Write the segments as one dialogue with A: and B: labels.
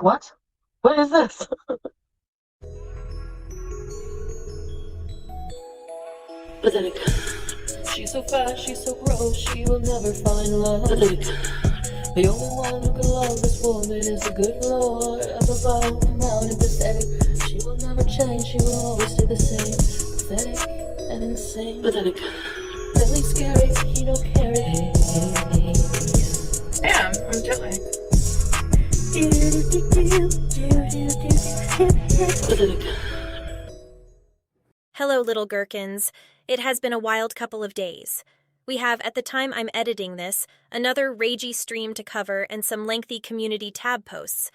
A: What? What is this?
B: Pathetic. She's so fast, she's so gross, she will never find love. Pathetic. The only one who can love this woman is the good Lord up above, proud and pathetic. She will never change, she will always stay the same. Pathetic and insane. Pathetic. Really scary, he don't care it.
C: Damn, I'm jet lagged.
B: Pathetic.
D: Hello, little gherkins. It has been a wild couple of days. We have, at the time I'm editing this, another ragey stream to cover and some lengthy community tab posts.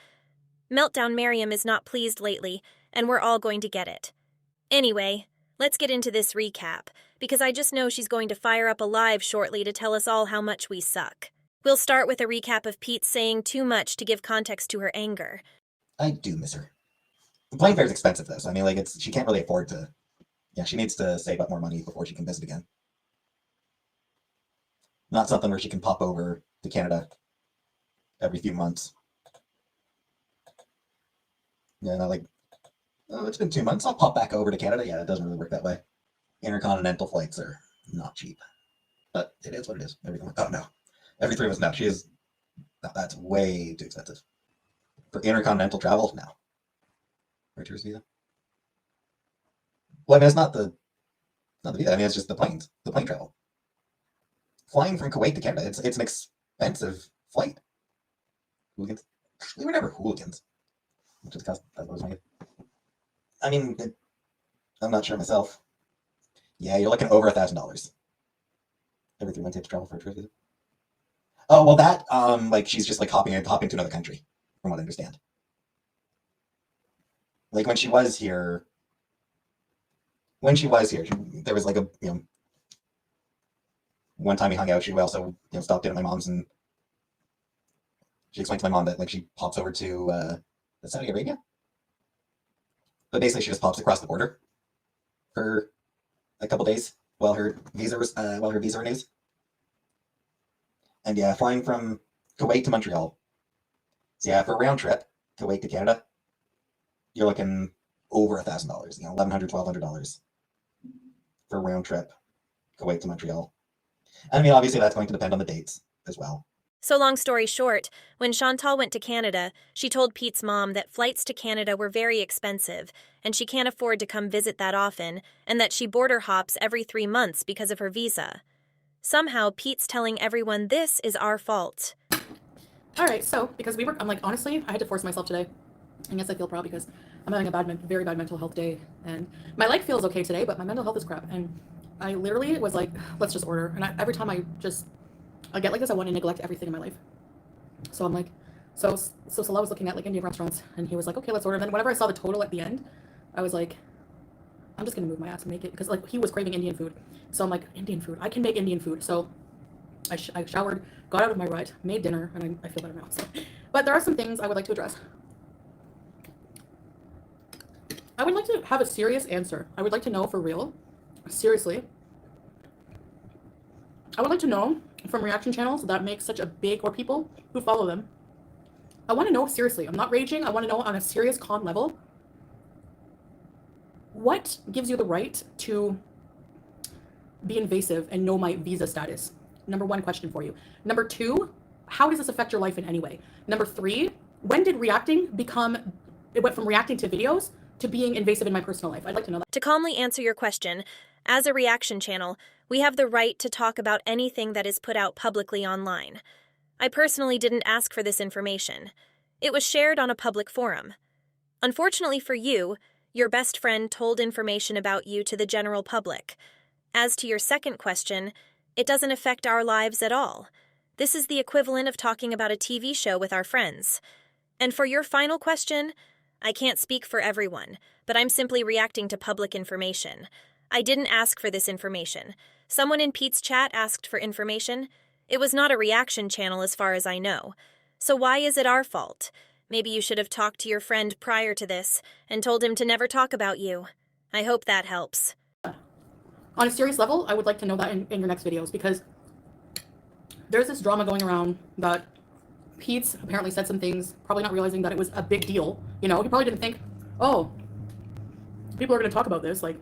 D: Meltdown Miriam is not pleased lately, and we're all going to get it. Anyway, let's get into this recap, because I just know she's going to fire up a live shortly to tell us all how much we suck. We'll start with a recap of Peetz saying too much to give context to her anger.
E: I do miss her. The plane fare is expensive, though, so I mean, like, she can't really afford to. Yeah, she needs to save up more money before she can visit again. Not something where she can pop over to Canada every few months. Yeah, not like, oh, it's been 2 months, I'll pop back over to Canada. Yeah, it doesn't really work that way. Intercontinental flights are not cheap. But it is what it is. Oh, no. Every 3 months, no. She is, no, that's way too expensive. For intercontinental travel, no. For a tourist visa? Well, I mean, it's not the visa. I mean, it's just the plane travel. Flying from Kuwait to Canada, it's an expensive flight. Hooligans. We were never hooligans. Which is cost. That was my. I mean, I'm not sure myself. Yeah, you're looking over $1,000 every 3 months you have to travel for a tourist visa. Oh well, that like she's just like hopping to another country, from what I understand. Like when she was here, there was like a one time we hung out. She also stopped in at my mom's, and she explained to my mom that like she pops over to Saudi Arabia, but basically she just pops across the border for a couple days while her visa renews. And yeah, flying from Kuwait to Montreal. So yeah, for a round trip, Kuwait to Canada, you're looking over $1,000. $1,100, $1,200 for a round trip, Kuwait to Montreal. And I mean, obviously that's going to depend on the dates as well.
D: So long story short, when Chantal went to Canada, she told Pete's mom that flights to Canada were very expensive, and she can't afford to come visit that often, and that she border hops every 3 months because of her visa. Somehow, Pete's telling everyone this is our fault.
C: All right, so because I'm like, honestly, I had to force myself today. And yes, I feel proud because I'm having a very bad mental health day, and my leg feels okay today, but my mental health is crap. And I literally was like, let's just order. And every time I get like this, I want to neglect everything in my life. So I'm like, so Salah was looking at like Indian restaurants, and he was like, okay, let's order. And then whenever I saw the total at the end, I was like, I'm just gonna move my ass and make it, because like he was craving Indian food. So I'm like, Indian food, I can make Indian food. So I showered, got out of my rut, made dinner, and I feel better now. So. But there are some things I would like to address. I would like to have a serious answer. I would like to know for real, seriously. I would like to know from reaction channels that make such a big, or people who follow them. I want to know seriously. I'm not raging. I want to know on a serious, calm level. What gives you the right to be invasive and know my visa status? Number 1 question for you. Number 2, how does this affect your life in any way? Number 3, when did reacting it went from reacting to videos to being invasive in my personal life? I'd like to know that.
D: To calmly answer your question, as a reaction channel, we have the right to talk about anything that is put out publicly online. I personally didn't ask for this information. It was shared on a public forum. Unfortunately for you, your best friend told information about you to the general public. As to your second question, it doesn't affect our lives at all. This is the equivalent of talking about a TV show with our friends. And for your final question, I can't speak for everyone, but I'm simply reacting to public information. I didn't ask for this information. Someone in Pete's chat asked for information. It was not a reaction channel as far as I know. So why is it our fault? Maybe you should have talked to your friend prior to this and told him to never talk about you. I hope that helps.
C: On a serious level, I would like to know that in your next videos, because there's this drama going around that Peetz apparently said some things, probably not realizing that it was a big deal. You know, he probably didn't think, oh, people are going to talk about this, like,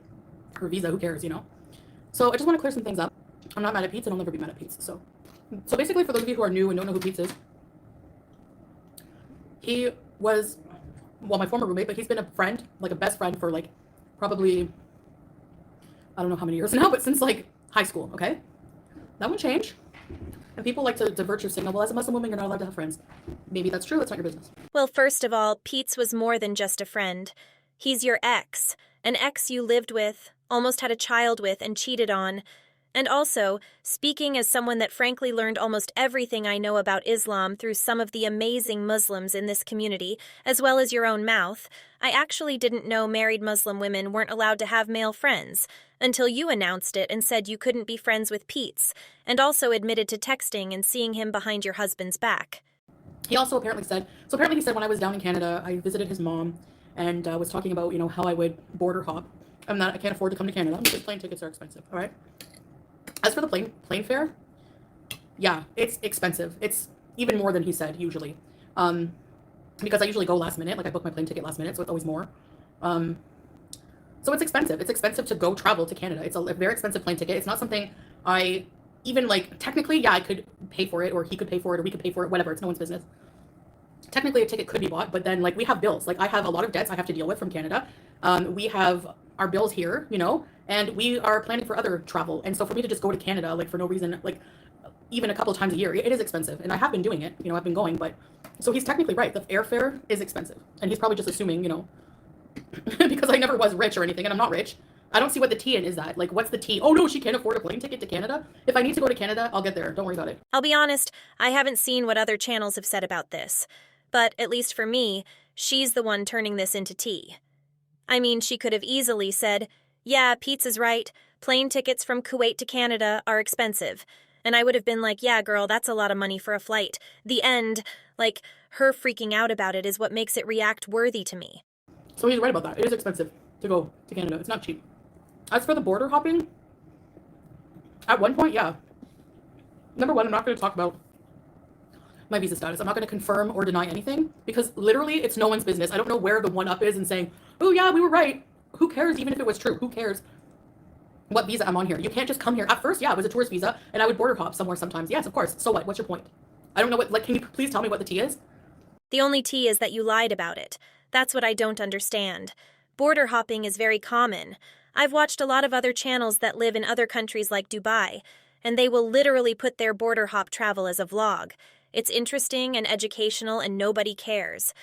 C: her visa, who cares, you know? So I just want to clear some things up. I'm not mad at Peetz, and I'll never be mad at Peetz. So basically, for those of you who are new and don't know who Peetz is, he was, well, my former roommate, but he's been a friend, like a best friend for like probably, I don't know how many years now, but since like high school, okay? That won't change. And people like to divert your signal. Well, as a Muslim woman, you're not allowed to have friends. Maybe that's true. It's not your business.
D: Well, first of all, Peetz was more than just a friend. He's your ex, an ex you lived with, almost had a child with, and cheated on. And also, speaking as someone that frankly learned almost everything I know about Islam through some of the amazing Muslims in this community, as well as your own mouth, I actually didn't know married Muslim women weren't allowed to have male friends, until you announced it and said you couldn't be friends with Peetz, and also admitted to texting and seeing him behind your husband's back.
C: He also apparently said, he said when I was down in Canada, I visited his mom and was talking about, you know, how I would border hop. I can't afford to come to Canada because plane tickets are expensive, all right? As for the plane fare, yeah, it's expensive. It's even more than he said usually, because I usually go last minute. Like I book my plane ticket last minute, so it's always more. So it's expensive. It's expensive to go travel to Canada. It's a very expensive plane ticket. It's not something I even like. Technically, yeah, I could pay for it, or he could pay for it, or we could pay for it. Whatever. It's no one's business. Technically, a ticket could be bought, but then like we have bills. Like I have a lot of debts I have to deal with from Canada. We have our bills here, you know, and we are planning for other travel. And so for me to just go to Canada, like for no reason, like even a couple of times a year, it is expensive. And I have been doing it, you know, I've been going, but so he's technically right. The airfare is expensive. And he's probably just assuming, you know, because I never was rich or anything, and I'm not rich. I don't see what the tea in is that. Like, what's the tea? Oh no, she can't afford a plane ticket to Canada. If I need to go to Canada, I'll get there. Don't worry about it.
D: I'll be honest, I haven't seen what other channels have said about this. But at least for me, she's the one turning this into tea. I mean, she could have easily said, yeah, Peetz is right. Plane tickets from Kuwait to Canada are expensive. And I would have been like, yeah, girl, that's a lot of money for a flight. The end. Like, her freaking out about it is what makes it react worthy to me.
C: So he's right about that. It is expensive to go to Canada. It's not cheap. As for the border hopping, at one point, yeah. Number one, I'm not going to talk about my visa status. I'm not going to confirm or deny anything because literally it's no one's business. I don't know where the one up is and saying, oh yeah, we were right. Who cares even if it was true? Who cares what visa I'm on here? You can't just come here. At first, yeah, it was a tourist visa and I would border hop somewhere sometimes. Yes, of course. So what? What's your point? I don't know what, like, can you please tell me what the tea is?
D: The only tea is that you lied about it. That's what I don't understand. Border hopping is very common. I've watched a lot of other channels that live in other countries like Dubai, and they will literally put their border hop travel as a vlog. It's interesting and educational and nobody cares.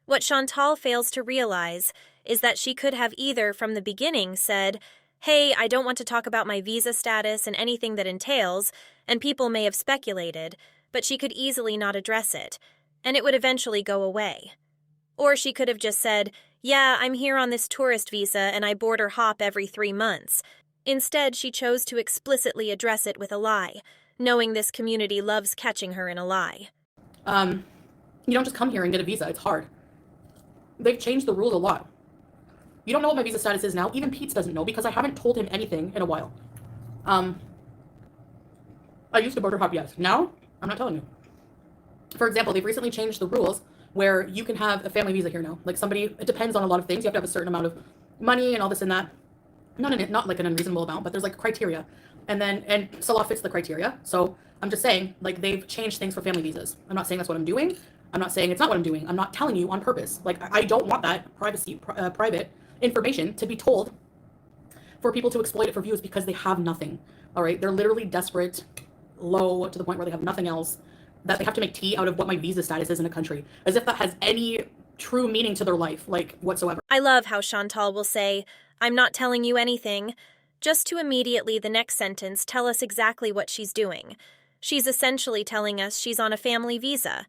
D: What Chantal fails to realize is that she could have either from the beginning said, hey, I don't want to talk about my visa status and anything that entails, and people may have speculated, but she could easily not address it, and it would eventually go away. Or she could have just said, yeah, I'm here on this tourist visa and I border hop every 3 months. Instead, she chose to explicitly address it with a lie, knowing this community loves catching her in a lie.
C: You don't just come here and get a visa. It's hard. They've changed the rules a lot. You don't know what my visa status is now. Even Peetz doesn't know because I haven't told him anything in a while. I used to border hop, yes. Now, I'm not telling you. For example, they've recently changed the rules where you can have a family visa here now. Like somebody, it depends on a lot of things. You have to have a certain amount of money and all this and that. Not like an unreasonable amount, but there's like criteria. And Salah fits the criteria. So I'm just saying, like, they've changed things for family visas. I'm not saying that's what I'm doing. I'm not saying it's not what I'm doing. I'm not telling you on purpose. Like, I don't want that private information to be told for people to exploit it for views because they have nothing. All right. They're literally desperate, low to the point where they have nothing else, that they have to make tea out of what my visa status is in a country, as if that has any true meaning to their life, like, whatsoever.
D: I love how Chantal will say, I'm not telling you anything, just to immediately the next sentence tell us exactly what she's doing. She's essentially telling us she's on a family visa.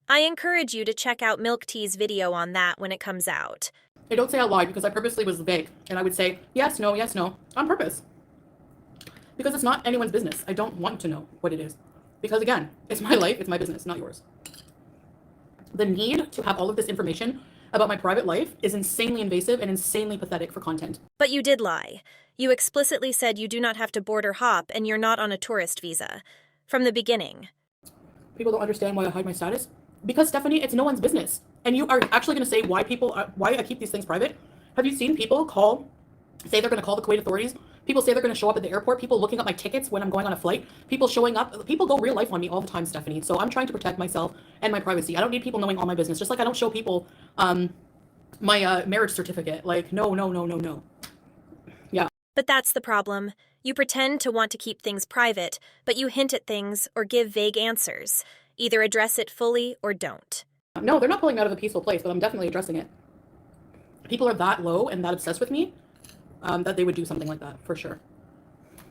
D: I encourage you to check out Milk Tea's video on that when it comes out.
C: I don't say I lied because I purposely was vague, and I would say yes, no, on purpose. Because it's not anyone's business. I don't want to know what it is. Because again, it's my life, it's my business, not yours. The need to have all of this information about my private life is insanely invasive and insanely pathetic for content.
D: But you did lie. You explicitly said you do not have to border hop and you're not on a tourist visa. From the beginning.
C: People don't understand why I hide my status. Because, Stephanie, it's no one's business. And you are actually going to say why I keep these things private? Have you seen people say they're going to call the Kuwait authorities? People say they're going to show up at the airport. People looking up my tickets when I'm going on a flight. People showing up. People go real life on me all the time, Stephanie. So I'm trying to protect myself and my privacy. I don't need people knowing all my business. Just like I don't show people my marriage certificate. Like, no. Yeah.
D: But that's the problem. You pretend to want to keep things private, but you hint at things or give vague answers. Either address it fully or don't.
C: No, they're not pulling me out of a peaceful place, but I'm definitely addressing it. People are that low and that obsessed with me that they would do something like that, for sure.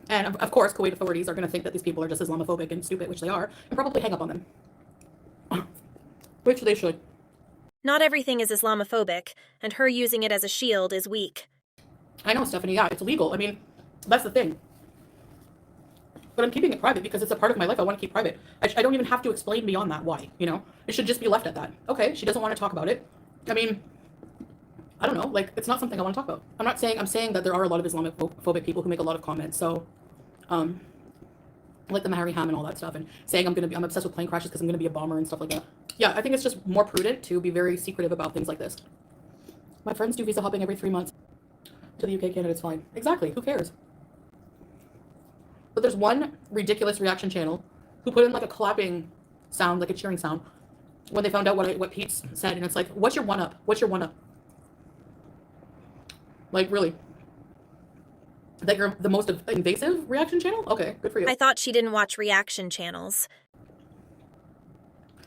C: And of course, Kuwait authorities are going to think that these people are just Islamophobic and stupid, which they are, and probably hang up on them. Which they should.
D: Not everything is Islamophobic, and her using it as a shield is weak.
C: I know, Stephanie, yeah, it's illegal. I mean, that's the thing. But I'm keeping it private because it's a part of my life I want to keep private. I don't even have to explain beyond that why, you know? It should just be left at that. Okay, she doesn't want to talk about it. I mean, I don't know, like, it's not something I want to talk about. I'm saying that there are a lot of Islamophobic people who make a lot of comments, so, like the Mahari Ham and all that stuff, and saying I'm obsessed with plane crashes because I'm going to be a bomber and stuff like that. Yeah, I think it's just more prudent to be very secretive about things like this. My friends do visa hopping every 3 months to the UK, Canada, it's fine. Exactly, who cares? But there's one ridiculous reaction channel who put in like a clapping sound, like a cheering sound, when they found out what Peetz said, and it's like, what's your one-up? What's your one-up? Like, really? That you're the most invasive reaction channel? Okay, good for you.
D: I thought she didn't watch reaction channels.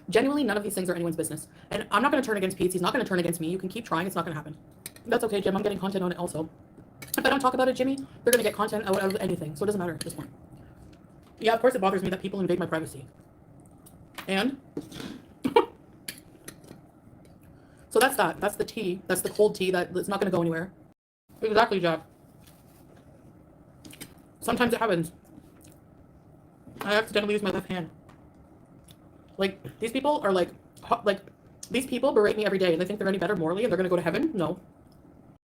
C: Genuinely, none of these things are anyone's business. And I'm not going to turn against Peetz. He's not going to turn against me. You can keep trying. It's not going to happen. That's okay, Jim. I'm getting content on it also. If I don't talk about it, Jimmy, they're going to get content out of anything. So it doesn't matter at this point. Yeah, of course it bothers me that people invade my privacy. And? So that's that. That's the tea. That's the cold tea that's not going to go anywhere. Exactly, Jack. Sometimes it happens. I accidentally use my left hand. Like, these people are these people berate me every day and they think they're any better morally and they're going to go to heaven? No.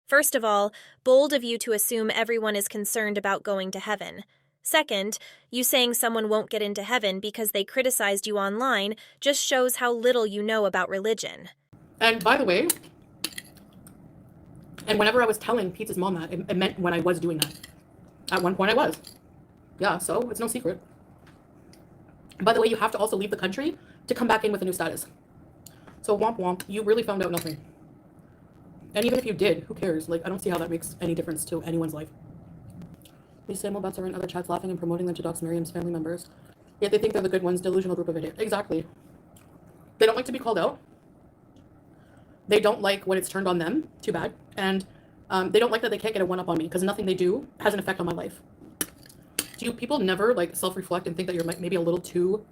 D: First of all, bold of you to assume everyone is concerned about going to heaven. Second, you saying someone won't get into heaven because they criticized you online just shows how little you know about religion.
C: And by the way, and whenever I was telling Pete's mom that, it meant when I was doing that. At one point I was. Yeah, so it's no secret. By the way, you have to also leave the country to come back in with a new status. So womp womp, you really found out nothing. And even if you did, who cares? Like, I don't see how that makes any difference to anyone's life. These Samuel-bots are in other chats laughing and promoting them to dox Miriam's family members. Yet they think they're the good ones, delusional group of idiots. Exactly. They don't like to be called out. They don't like when it's turned on them. Too bad. And they don't like that they can't get a one-up on me because nothing they do has an effect on my life. Do you people never, like, self-reflect and think that you're maybe a little too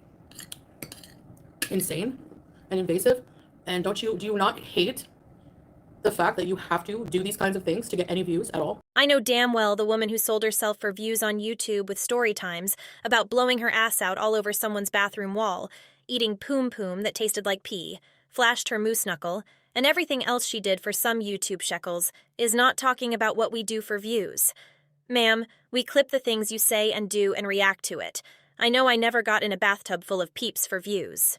C: insane and invasive? And do you not hate the fact that you have to do these kinds of things to get any views at all?
D: I know damn well the woman who sold herself for views on YouTube with story times about blowing her ass out all over someone's bathroom wall, eating poom poom that tasted like pee, flashed her moose knuckle, and everything else she did for some YouTube shekels, is not talking about what we do for views. Ma'am, we clip the things you say and do and react to it. I know I never got in a bathtub full of peeps for views.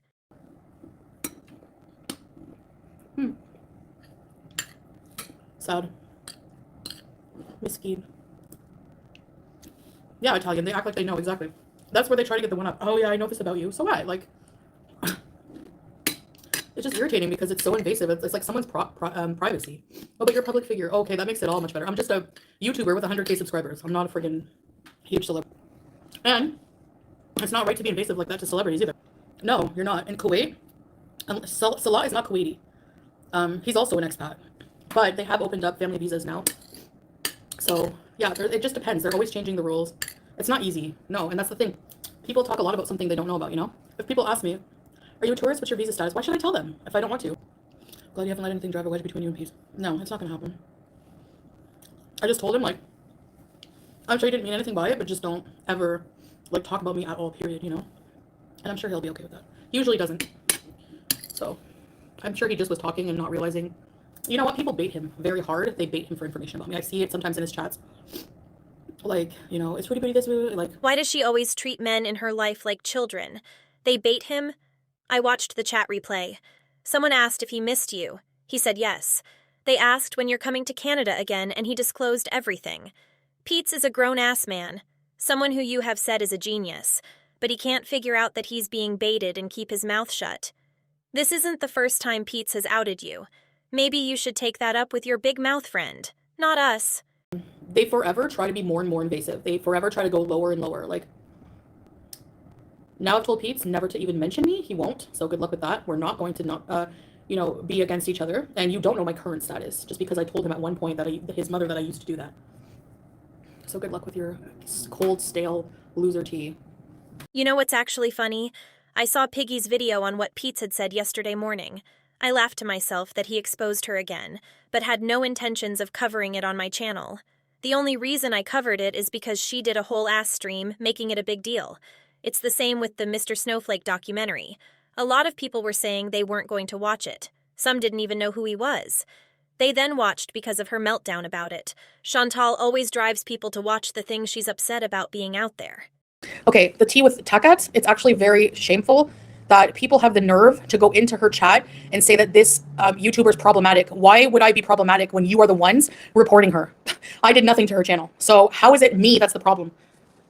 C: Sad. Miskin. Yeah, Italian. They act like they know, exactly. That's where they try to get the one up. Oh yeah, I know this about you. So what? Like, it's just irritating because it's so invasive. It's like someone's privacy. Oh, but you're a public figure. Okay, that makes it all much better. I'm just a YouTuber with 100K subscribers. I'm not a friggin' huge celebrity. And it's not right to be invasive like that to celebrities either. No, you're not. In Kuwait, Salah is not Kuwaiti. He's also an expat. But they have opened up family visas now. So, yeah, it just depends. They're always changing the rules. It's not easy. No, and that's the thing. People talk a lot about something they don't know about, you know? If people ask me, are you a tourist? What's your visa status? Why should I tell them if I don't want to? Glad you haven't let anything drive a wedge between you and Peetz. No, it's not going to happen. I just told him, like, I'm sure he didn't mean anything by it, but just don't ever, like, talk about me at all, period, you know? And I'm sure he'll be okay with that. He usually doesn't. So, I'm sure he just was talking and not realizing. You know what? People bait him very hard. They bait him for information about me. I see it sometimes in his chats. Like, you know, it's pretty this, like.
D: Why does she always treat men in her life like children? They bait him, I watched the chat replay. Someone asked if he missed you. He said yes. They asked when you're coming to Canada again, and he disclosed everything. Peetz is a grown-ass man, someone who you have said is a genius, but he can't figure out that he's being baited and keep his mouth shut. This isn't the first time Peetz has outed you. Maybe you should take that up with your big mouth friend, not us.
C: They forever try to be more and more invasive. They forever try to go lower and lower. Like, now I've told Peetz never to even mention me. He won't, so good luck with that. We're not going to not, be against each other. And you don't know my current status, just because I told him at one point that his mother that I used to do that. So good luck with your cold, stale loser tea.
D: You know what's actually funny? I saw Piggy's video on what Peetz had said yesterday morning. I laughed to myself that he exposed her again, but had no intentions of covering it on my channel. The only reason I covered it is because she did a whole ass stream, making it a big deal. It's the same with the Mr. Snowflake documentary. A lot of people were saying they weren't going to watch it. Some didn't even know who he was. They then watched because of her meltdown about it. Chantal always drives people to watch the things she's upset about being out there.
C: Okay, the tea with Takat, it's actually very shameful that people have the nerve to go into her chat and say that this YouTuber is problematic. Why would I be problematic when you are the ones reporting her? I did nothing to her channel. So how is it me that's the problem?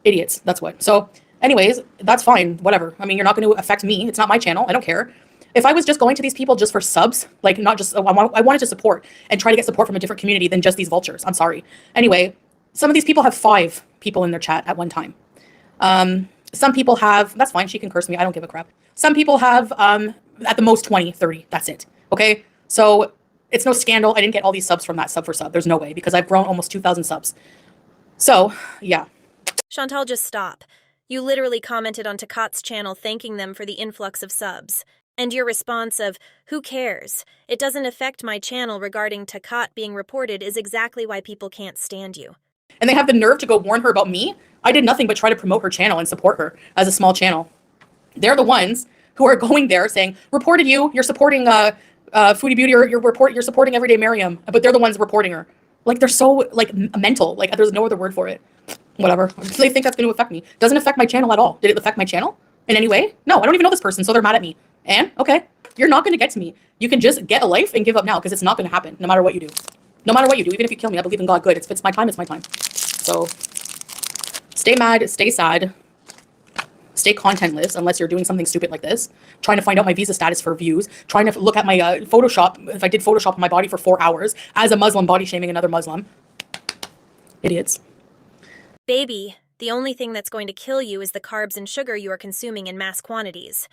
C: Idiots, that's what. So anyways, that's fine, whatever. I mean, you're not going to affect me. It's not my channel. I don't care. If I was just going to these people just for subs, like not just, I wanted to support and try to get support from a different community than just these vultures. I'm sorry. Anyway, some of these people have 5 people in their chat at one time. Some people have, that's fine, she can curse me, I don't give a crap. Some people have, at the most 20, 30, that's it, okay? So it's no scandal, I didn't get all these subs from that sub for sub, there's no way, because I've grown almost 2,000 subs. So, yeah.
D: Chantal, just stop. You literally commented on Takat's channel thanking them for the influx of subs. And your response of, who cares? It doesn't affect my channel regarding Takat being reported is exactly why people can't stand you.
C: And they have the nerve to go warn her about me? I did nothing but try to promote her channel and support her as a small channel. They're the ones who are going there saying, reported you, you're supporting Foodie Beauty, or you're supporting Everyday Miriam, but they're the ones reporting her. Like, they're so, like, mental. Like, there's no other word for it. Whatever. They think that's going to affect me. Doesn't affect my channel at all. Did it affect my channel in any way? No, I don't even know this person, so they're mad at me. And, okay, you're not going to get to me. You can just get a life and give up now, because it's not going to happen, no matter what you do. No matter what you do, even if you kill me, I believe in God good. If it's my time, it's my time. So, stay mad, stay sad, stay contentless, unless you're doing something stupid like this. Trying to find out my visa status for views. Trying to look at my Photoshop, if I did Photoshop on my body for 4 hours, as a Muslim body shaming another Muslim. Idiots.
D: Baby, the only thing that's going to kill you is the carbs and sugar you are consuming in mass quantities.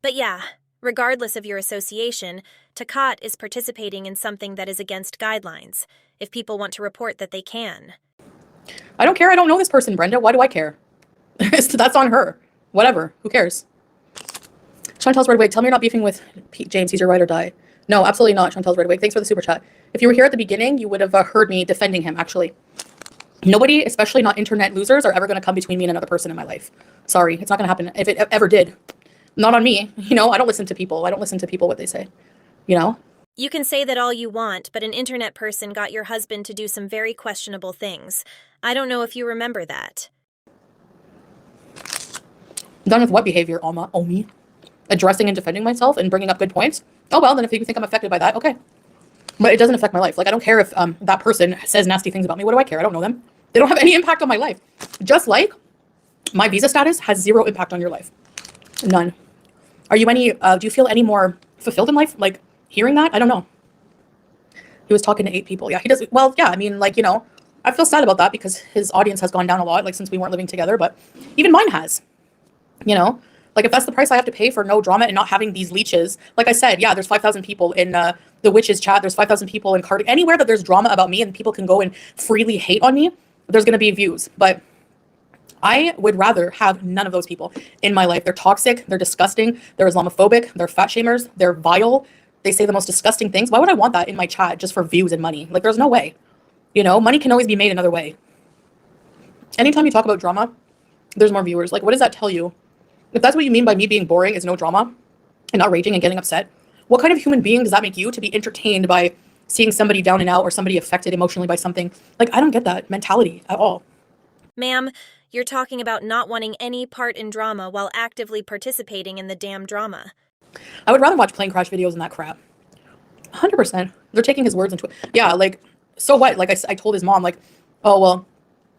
D: But yeah, regardless of your association, Takat is participating in something that is against guidelines. If people want to report that they can.
C: I don't care. I don't know this person, Brenda. Why do I care? That's on her. Whatever. Who cares? Chantal's Red Wig. Tell me you're not beefing with Pete James. He's your ride or die. No, absolutely not, Chantal's Red Wig. Thanks for the super chat. If you were here at the beginning, you would have heard me defending him, actually. Nobody, especially not internet losers, are ever going to come between me and another person in my life. Sorry. It's not going to happen. If it ever did. Not on me. You know, I don't listen to people. I don't listen to people what they say. You know?
D: You can say that all you want, but an internet person got your husband to do some very questionable things. I don't know if you remember that.
C: Done with what behavior, Alma? Omi? Addressing and defending myself and bringing up good points? Oh, well, then if you think I'm affected by that, okay. But it doesn't affect my life. Like, I don't care if that person says nasty things about me. What do I care? I don't know them. They don't have any impact on my life. Just like my visa status has 0 impact on your life. None. Are you any, do you feel any more fulfilled in life? Like, hearing that? I don't know. He was talking to 8 people. Yeah, he does. Well, yeah, I mean, like, you know, I feel sad about that because his audience has gone down a lot, like, since we weren't living together, but even mine has. You know? Like, if that's the price I have to pay for no drama and not having these leeches, like I said, yeah, there's 5,000 people in the witches chat. There's 5,000 people in Cardi. Anywhere that there's drama about me and people can go and freely hate on me, there's going to be views. But I would rather have none of those people in my life. They're toxic. They're disgusting. They're Islamophobic. They're fat shamers. They're vile. They say the most disgusting things. Why would I want that in my chat just for views and money? Like, there's no way. You know, money can always be made another way. Anytime you talk about drama, there's more viewers. Like, what does that tell you? If that's what you mean by me being boring is no drama and not raging and getting upset, what kind of human being does that make you to be entertained by seeing somebody down and out or somebody affected emotionally by something? Like, I don't get that mentality at all.
D: Ma'am, you're talking about not wanting any part in drama while actively participating in the damn drama.
C: I would rather watch plane crash videos than that crap. 100%. They're taking his words into it. Yeah, like, so what? Like, I told his mom, like, oh, well,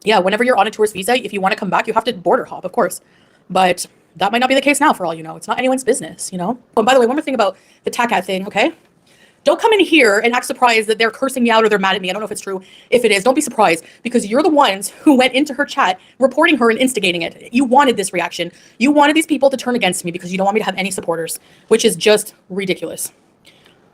C: yeah, whenever you're on a tourist visa, if you want to come back, you have to border hop, of course. But that might not be the case now, for all you know. It's not anyone's business, you know? Oh, and by the way, one more thing about the TACAT thing, okay? Don't come in here and act surprised that they're cursing me out or they're mad at me. I don't know if it's true. If it is, don't be surprised, because you're the ones who went into her chat reporting her and instigating it. You wanted this reaction. You wanted these people to turn against me because you don't want me to have any supporters, which is just ridiculous.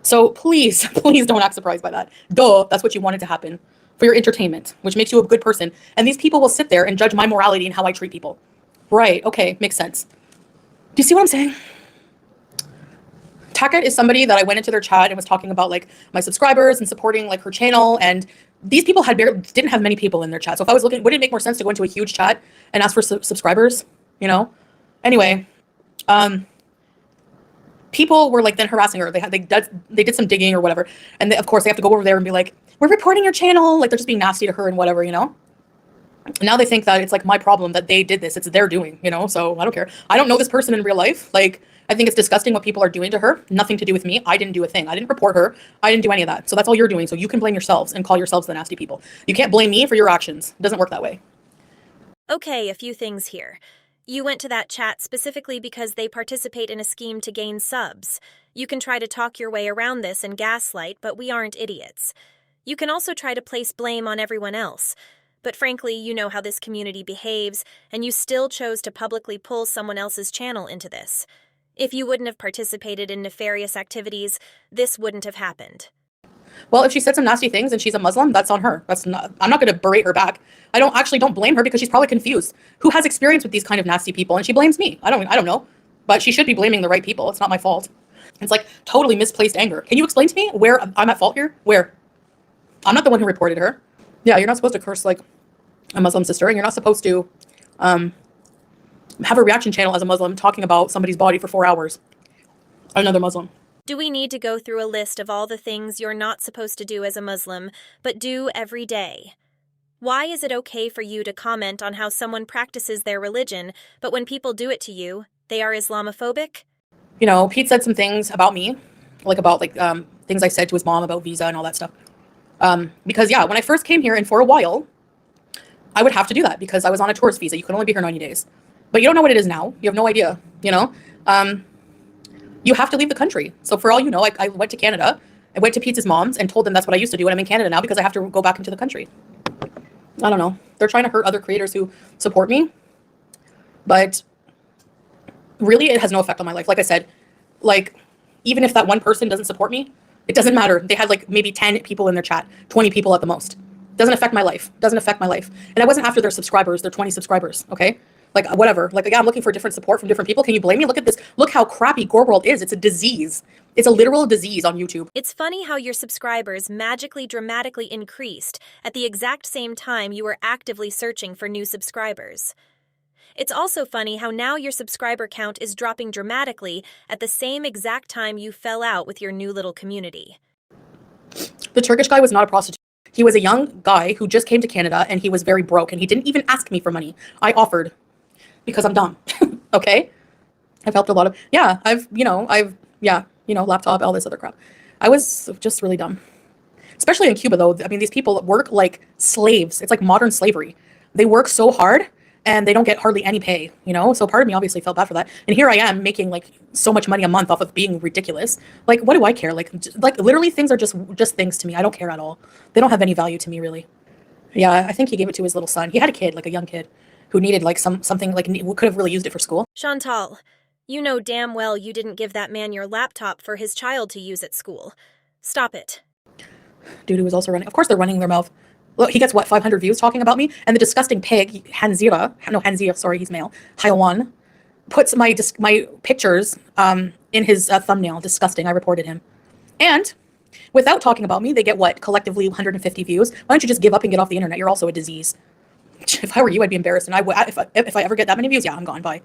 C: So please, please don't act surprised by that. Duh, that's what you wanted to happen for your entertainment, which makes you a good person. And these people will sit there and judge my morality and how I treat people. Right, okay, makes sense. Do you see what I'm saying? Taka is somebody that I went into their chat and was talking about like my subscribers and supporting like her channel, and these people didn't have many people in their chat. So if I was looking, would it make more sense to go into a huge chat and ask for subscribers? You know. Anyway, people were like then harassing her. They did some digging or whatever, and of course they have to go over there and be like, "We're reporting your channel." Like they're just being nasty to her and whatever, you know. Now they think that it's like my problem that they did this. It's their doing, you know. So I don't care. I don't know this person in real life. Like, I think it's disgusting what people are doing to her. Nothing to do with me. I didn't do a thing. I didn't report her. I didn't do any of that. So that's all you're doing. So you can blame yourselves and call yourselves the nasty people. You can't blame me for your actions. It doesn't work that way.
D: Okay, a few things here. You went to that chat specifically because they participate in a scheme to gain subs. You can try to talk your way around this and gaslight, but we aren't idiots. You can also try to place blame on everyone else. But frankly, you know how this community behaves, and you still chose to publicly pull someone else's channel into this. If you wouldn't have participated in nefarious activities, this wouldn't have happened.
C: Well, if she said some nasty things and she's a Muslim, that's on her. I'm not going to berate her back. I don't blame her because she's probably confused. Who has experience with these kind of nasty people? And she blames me. I don't know. But she should be blaming the right people. It's not my fault. It's like totally misplaced anger. Can you explain to me where I'm at fault here? Where? I'm not the one who reported her. Yeah, you're not supposed to curse like a Muslim sister, and you're not supposed to have a reaction channel as a Muslim talking about somebody's body for 4 hours. Another Muslim.
D: Do we need to go through a list of all the things you're not supposed to do as a Muslim, but do every day? Why is it okay for you to comment on how someone practices their religion, but when people do it to you, they are Islamophobic?
C: You know, Pete said some things about me, like about things I said to his mom about visa and all that stuff. Because yeah, when I first came here and for a while, I would have to do that because I was on a tourist visa. You can only be here 90 days. But you don't know what it is now. You have no idea, you know? You have to leave the country. So for all you know, I went to Canada. I went to Peetz's mom's and told them that's what I used to do, and I'm in Canada now because I have to go back into the country. I don't know. They're trying to hurt other creators who support me. But really, it has no effect on my life. Like I said, like, even if that one person doesn't support me, it doesn't matter. They had like maybe 10 people in their chat, 20 people at the most. Doesn't affect my life. Doesn't affect my life. And I wasn't after their subscribers, their 20 subscribers, okay? Like, whatever. Like, again, I'm looking for different support from different people. Can you blame me? Look at this. Look how crappy Gore World is. It's a disease. It's a literal disease on YouTube.
D: It's funny how your subscribers magically dramatically increased at the exact same time you were actively searching for new subscribers. It's also funny how now your subscriber count is dropping dramatically at the same exact time you fell out with your new little community.
C: The Turkish guy was not a prostitute. He was a young guy who just came to Canada and he was very broke and he didn't even ask me for money. I offered because I'm dumb. Okay? I've helped a lot of, laptop, all this other crap. I was just really dumb. Especially in Cuba though. I mean, these people work like slaves. It's like modern slavery. They work so hard and they don't get hardly any pay, you know? So part of me obviously felt bad for that. And here I am making like so much money a month off of being ridiculous. Like, what do I care? Like literally things are just things to me. I don't care at all. They don't have any value to me, really. Yeah, I think he gave it to his little son. He had a kid, like a young kid, who needed like something like could have really used it for school.
D: Chantal, you know damn well you didn't give that man your laptop for his child to use at school. Stop it.
C: Dude who was also running. Of course they're running their mouth. Look, he gets what, 500 views talking about me? And the disgusting pig, Hanzira, sorry, he's male, Hayawan, puts my pictures in his thumbnail. Disgusting. I reported him. And without talking about me, they get what? Collectively 150 views. Why don't you just give up and get off the internet? You're also a disease. If I were you, I'd be embarrassed. And if I ever get that many views, yeah, I'm gone. Bye.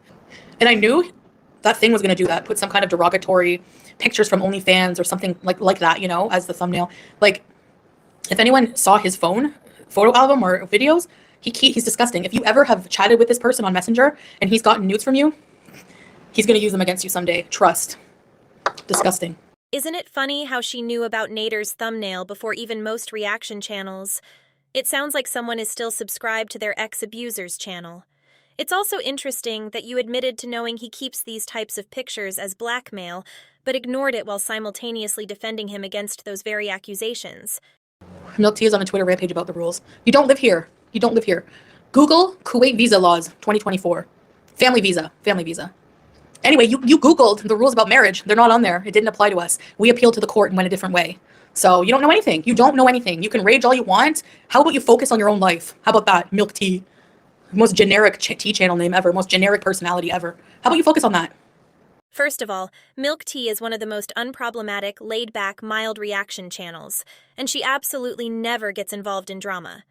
C: And I knew that thing was going to do that. Put some kind of derogatory pictures from OnlyFans or something like that, you know, as the thumbnail. Like, if anyone saw his photo album or videos, he's disgusting. If you ever have chatted with this person on Messenger and he's gotten nudes from you, he's going to use them against you someday. Trust. Disgusting.
D: Isn't it funny how she knew about Nader's thumbnail before even most reaction channels? It sounds like someone is still subscribed to their ex-abuser's channel. It's also interesting that you admitted to knowing he keeps these types of pictures as blackmail, but ignored it while simultaneously defending him against those very accusations.
C: Milk Tea is on a Twitter rampage about the rules. You don't live here. You don't live here. Google Kuwait visa laws 2024. Family visa. Family visa. Anyway, you Googled the rules about marriage. They're not on there. It didn't apply to us. We appealed to the court and went a different way. So you don't know anything. You don't know anything. You can rage all you want. How about you focus on your own life? How about that? Milk Tea. Most generic tea channel name ever. Most generic personality ever. How about you focus on that?
D: First of all, Milk Tea is one of the most unproblematic, laid-back, mild reaction channels, and she absolutely never gets involved in drama.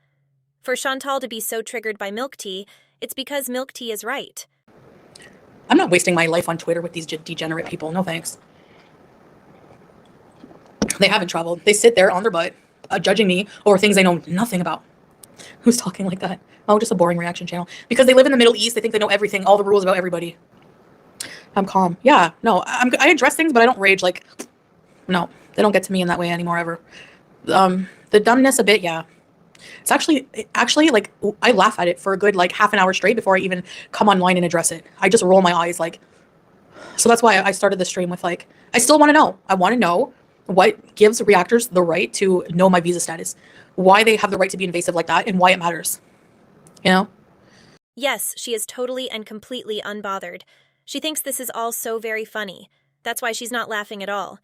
D: For Chantal to be so triggered by Milk Tea, it's because Milk Tea is right.
C: I'm not wasting my life on Twitter with these degenerate people. No thanks. They haven't traveled. They sit there on their butt, judging me over things they know nothing about. Who's talking like that? Oh, just a boring reaction channel. Because they live in the Middle East, they think they know everything, all the rules about everybody. I'm calm. Yeah, no, I address things, but I don't rage. Like, no, they don't get to me in that way anymore, ever. The dumbness a bit, yeah. It's actually, like, I laugh at it for a good, like, half an hour straight before I even come online and address it. I just roll my eyes, like. So that's why I started the stream with, like, I still want to know. I want to know what gives reactors the right to know my visa status, why they have the right to be invasive like that, and why it matters. You know?
D: Yes, she is totally and completely unbothered. She thinks this is all so very funny. That's why she's not laughing at all.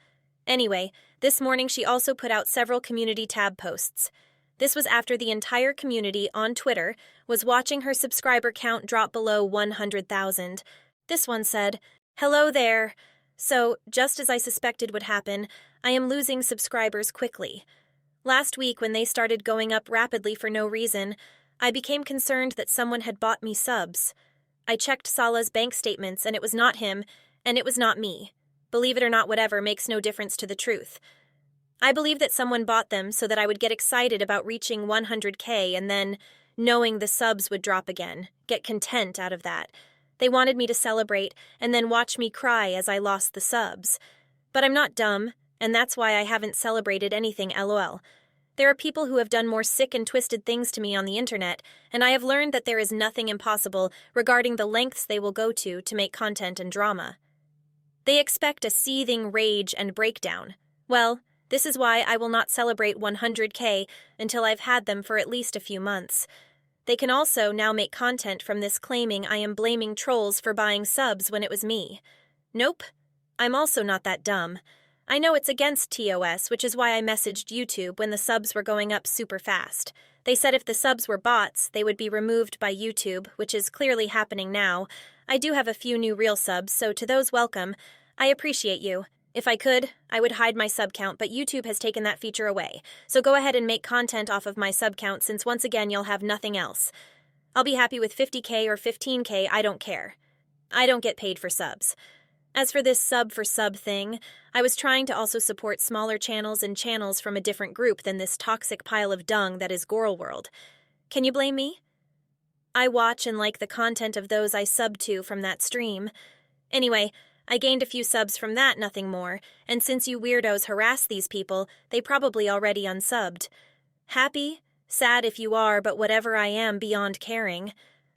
D: Anyway, this morning she also put out several community tab posts. This was after the entire community on Twitter was watching her subscriber count drop below 100,000. This one said, "Hello there. So, just as I suspected would happen, I am losing subscribers quickly. Last week when they started going up rapidly for no reason, I became concerned that someone had bought me subs. I checked Salah's bank statements and it was not him, and it was not me. Believe it or not, whatever makes no difference to the truth. I believe that someone bought them so that I would get excited about reaching 100K and then, knowing the subs would drop again, get content out of that. They wanted me to celebrate and then watch me cry as I lost the subs. But I'm not dumb, and that's why I haven't celebrated anything, lol. There are people who have done more sick and twisted things to me on the internet, and I have learned that there is nothing impossible regarding the lengths they will go to make content and drama. They expect a seething rage and breakdown. Well, this is why I will not celebrate 100K until I've had them for at least a few months. They can also now make content from this claiming I am blaming trolls for buying subs when it was me. Nope. I'm also not that dumb. I know it's against TOS, which is why I messaged YouTube when the subs were going up super fast. They said if the subs were bots, they would be removed by YouTube, which is clearly happening now. I do have a few new real subs, so to those welcome, I appreciate you. If I could, I would hide my sub count, but YouTube has taken that feature away. So go ahead and make content off of my sub count since once again you'll have nothing else. I'll be happy with 50K or 15K, I don't care. I don't get paid for subs. As for this sub for sub thing, I was trying to also support smaller channels and channels from a different group than this toxic pile of dung that is Goral World. Can you blame me? I watch and like the content of those I sub to from that stream. Anyway, I gained a few subs from that, nothing more, and since you weirdos harass these people, they probably already unsubbed. Happy? Sad if you are, but whatever I am beyond caring.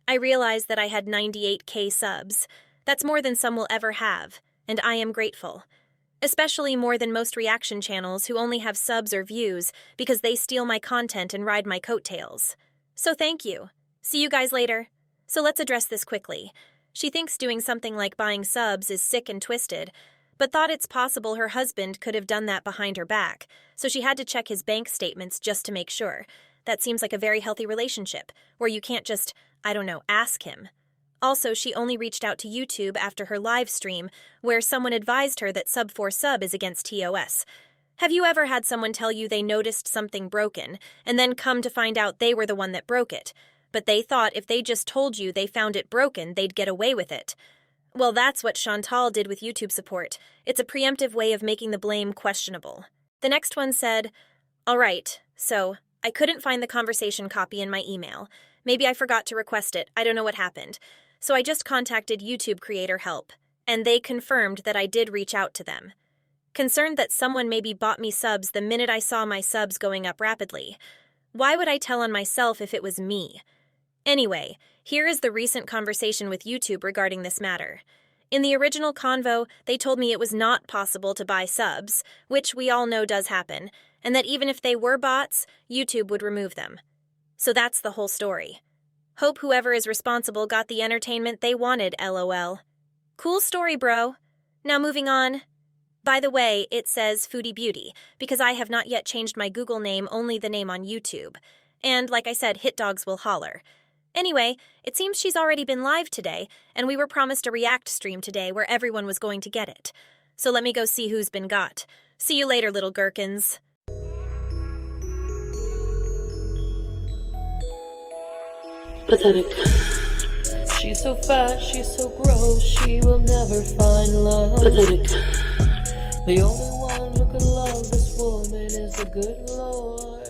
D: I realized that I had 98K subs. That's more than some will ever have, and I am grateful. Especially more than most reaction channels who only have subs or views because they steal my content and ride my coattails. So thank you. See you guys later. So let's address this quickly. She thinks doing something like buying subs is sick and twisted, but thought it's possible her husband could have done that behind her back, so she had to check his bank statements just to make sure. That seems like a very healthy relationship, where you can't just, ask him. Also, she only reached out to YouTube after her live stream, where someone advised her that sub for sub is against TOS. Have you ever had someone tell you they noticed something broken, and then come to find out they were the one that broke it? But they thought if they just told you they found it broken, they'd get away with it. Well, that's what Chantal did with YouTube support. It's a preemptive way of making the blame questionable. The next one said, "All right, so I couldn't find the conversation copy in my email. Maybe I forgot to request it. I don't know what happened. So I just contacted YouTube creator help, and they confirmed that I did reach out to them. concerned that someone maybe bought me subs the minute I saw my subs going up rapidly. Why would I tell on myself if it was me? Anyway, here is the recent conversation with YouTube regarding this matter. In the original convo, they told me it was not possible to buy subs, which we all know does happen, and that even if they were bots, YouTube would remove them. So that's the whole story. Hope whoever is responsible got the entertainment they wanted, LOL. Cool story, bro. Now moving on. By the way, it says Foodie Beauty, because I have not yet changed my Google name, only the name on YouTube. And like I said, hit dogs will holler. Anyway, it seems she's already been live today, and we were promised a react stream today where everyone was going to get it. So let me go see who's been got. See you later, little gherkins.
B: Pathetic. She's so fat, she's so gross, she will never find love. Pathetic. The only one who can love this woman is the good Lord.